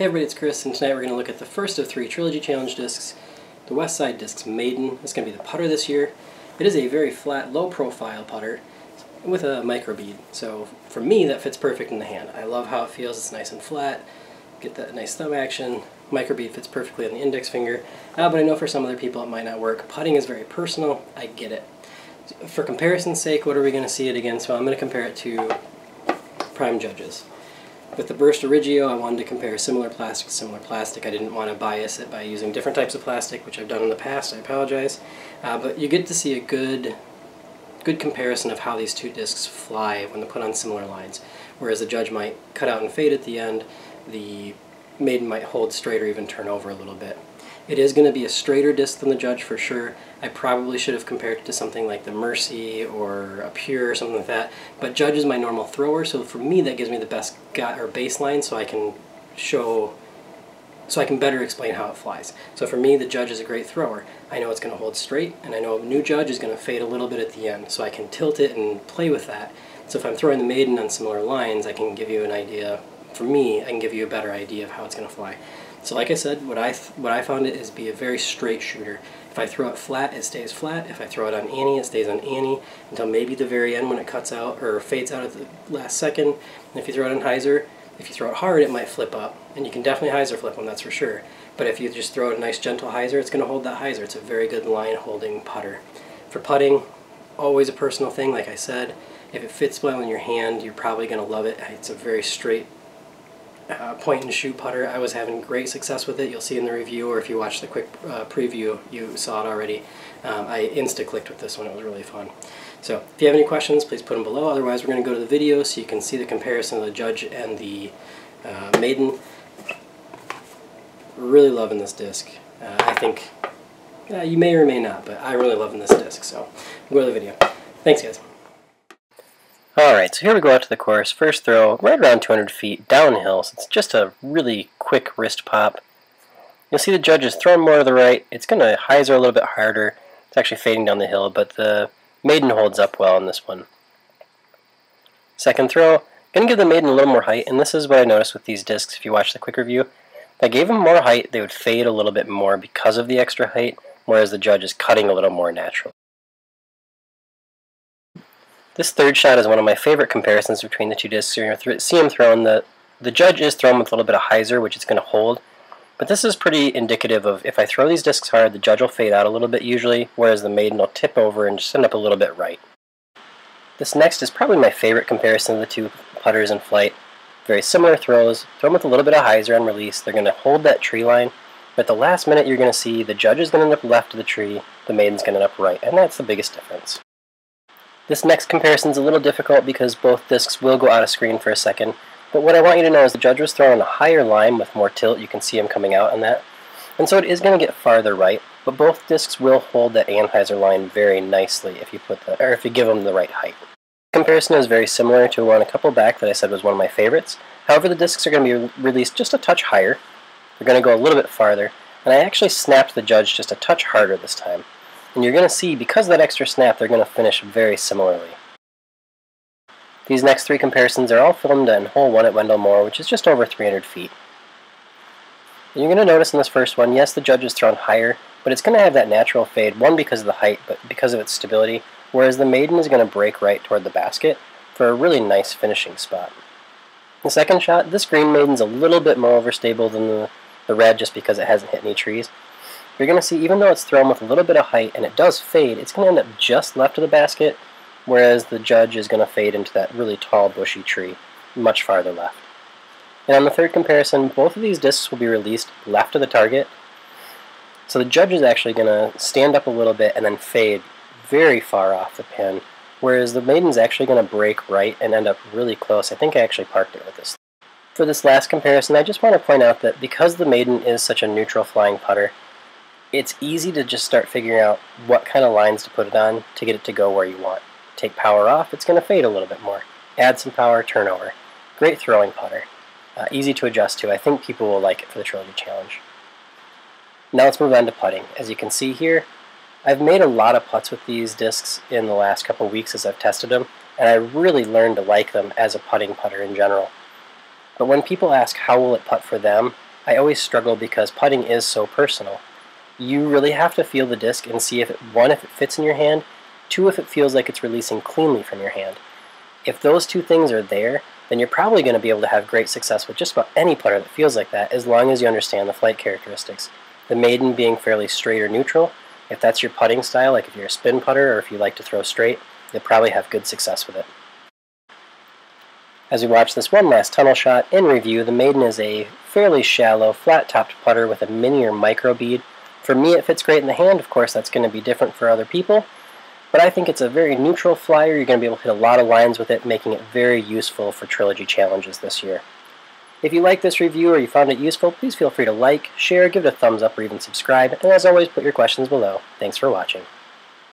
Hey everybody, it's Chris, and tonight we're going to look at the first of 3 Trilogy Challenge discs, the Westside discs Maiden. It's going to be the putter this year. It is a very flat, low-profile putter with a micro bead, so for me that fits perfect in the hand. I love how it feels. It's nice and flat. Get that nice thumb action. Micro bead fits perfectly on the index finger, but I know for some other people it might not work. Putting is very personal. I get it. For comparison's sake, what are we going to see it against? Well, I'm going to compare it to Prime Judges. With the Burst Origio, I wanted to compare similar plastic to similar plastic. I didn't want to bias it by using different types of plastic, which I've done in the past. I apologize. But you get to see a good comparison of how these two discs fly when they're put on similar lines. Whereas the Judge might cut out and fade at the end, the Maiden might hold straight or even turn over a little bit. It is going to be a straighter disc than the Judge for sure. I probably should have compared it to something like the Mercy or a Pure or something like that. But Judge is my normal thrower, so for me that gives me the best baseline so I can better explain how it flies. So for me, the Judge is a great thrower. I know it's going to hold straight, and I know a new Judge is going to fade a little bit at the end, so I can tilt it and play with that. So if I'm throwing the Maiden on similar lines, I can give you an idea. For me, I can give you a better idea of how it's going to fly. So like I said, what I found it is be a very straight shooter. If I throw it flat, it stays flat. If I throw it on Annie, it stays on Annie until maybe the very end when it cuts out or fades out at the last second. And if you throw it on hyzer, if you throw it hard, it might flip up. And you can definitely hyzer flip them, that's for sure. But if you just throw it a nice gentle hyzer, it's going to hold that hyzer. It's a very good line holding putter. For putting, always a personal thing, like I said. If it fits well in your hand, you're probably going to love it. It's a very straight point and shoot putter. I was having great success with it. You'll see in the review, or if you watch the quick preview, you saw it already. I insta-clicked with this one. It was really fun. So if you have any questions, please put them below. Otherwise, we're going to go to the video so you can see the comparison of the Judge and the Maiden. Really loving this disc. I think you may or may not, but I really loving this disc. So we'll go to the video. Thanks, guys. Alright, so here we go out to the course. First throw, right around 200 feet, downhill, so it's just a really quick wrist pop. You'll see the Judge is throwing more to the right. It's going to hyzer a little bit harder. It's actually fading down the hill, but the Maiden holds up well in this one. Second throw, going to give the Maiden a little more height, and this is what I noticed with these discs if you watch the quick review. If I gave them more height, they would fade a little bit more because of the extra height, whereas the Judge is cutting a little more naturally. This third shot is one of my favorite comparisons between the two discs. You're going to see him throwing the Judge is thrown with a little bit of hyzer, which it's going to hold. But this is pretty indicative of if I throw these discs hard, the Judge will fade out a little bit usually, whereas the Maiden will tip over and just end up a little bit right. This next is probably my favorite comparison of the two putters in flight. Very similar throws. Throw them with a little bit of hyzer on release. They're going to hold that tree line. But at the last minute, you're going to see the Judge is going to end up left of the tree, the Maiden's going to end up right, and that's the biggest difference. This next comparison is a little difficult because both discs will go out of screen for a second, but what I want you to know is the Judge was throwing a higher line with more tilt. You can see him coming out on that, and so it is going to get farther right, but both discs will hold that anhyzer line very nicely if you give them the right height. The comparison is very similar to one a couple back that I said was one of my favorites. However, the discs are going to be released just a touch higher. They're going to go a little bit farther, and I actually snapped the Judge just a touch harder this time. And you're going to see, because of that extra snap, they're going to finish very similarly. These next 3 comparisons are all filmed in hole 1 at Wendell Moore, which is just over 300 feet. And you're going to notice in this first one, yes, the Judge is thrown higher, but it's going to have that natural fade, one because of the height, but because of its stability, whereas the Maiden is going to break right toward the basket for a really nice finishing spot. The second shot, this green Maiden's a little bit more overstable than the red just because it hasn't hit any trees. You're going to see, even though it's thrown with a little bit of height and it does fade, it's going to end up just left of the basket, whereas the Judge is going to fade into that really tall, bushy tree, much farther left. And on the third comparison, both of these discs will be released left of the target, so the Judge is actually going to stand up a little bit and then fade very far off the pin, whereas the Maiden's actually going to break right and end up really close. I think I actually parked it with this. For this last comparison, I just want to point out that because the Maiden is such a neutral flying putter, it's easy to just start figuring out what kind of lines to put it on to get it to go where you want. Take power off, it's going to fade a little bit more. Add some power, turn over. Great throwing putter. Easy to adjust to. I think people will like it for the Trilogy Challenge. Now let's move on to putting. As you can see here, I've made a lot of putts with these discs in the last couple weeks as I've tested them, and I really learned to like them as a putting putter in general. But when people ask how will it putt for them, I always struggle because putting is so personal. You really have to feel the disc and see if one, if it fits in your hand, two, if it feels like it's releasing cleanly from your hand. If those two things are there, then you're probably going to be able to have great success with just about any putter that feels like that, as long as you understand the flight characteristics. The Maiden being fairly straight or neutral. If that's your putting style, like if you're a spin putter or if you like to throw straight, you'll probably have good success with it. As we watch this one last tunnel shot, in review, the Maiden is a fairly shallow, flat-topped putter with a mini or micro bead. For me, it fits great in the hand. Of course, that's going to be different for other people. But I think it's a very neutral flyer. You're going to be able to hit a lot of lines with it, making it very useful for Trilogy challenges this year. If you like this review or you found it useful, please feel free to like, share, give it a thumbs up, or even subscribe. And as always, put your questions below. Thanks for watching.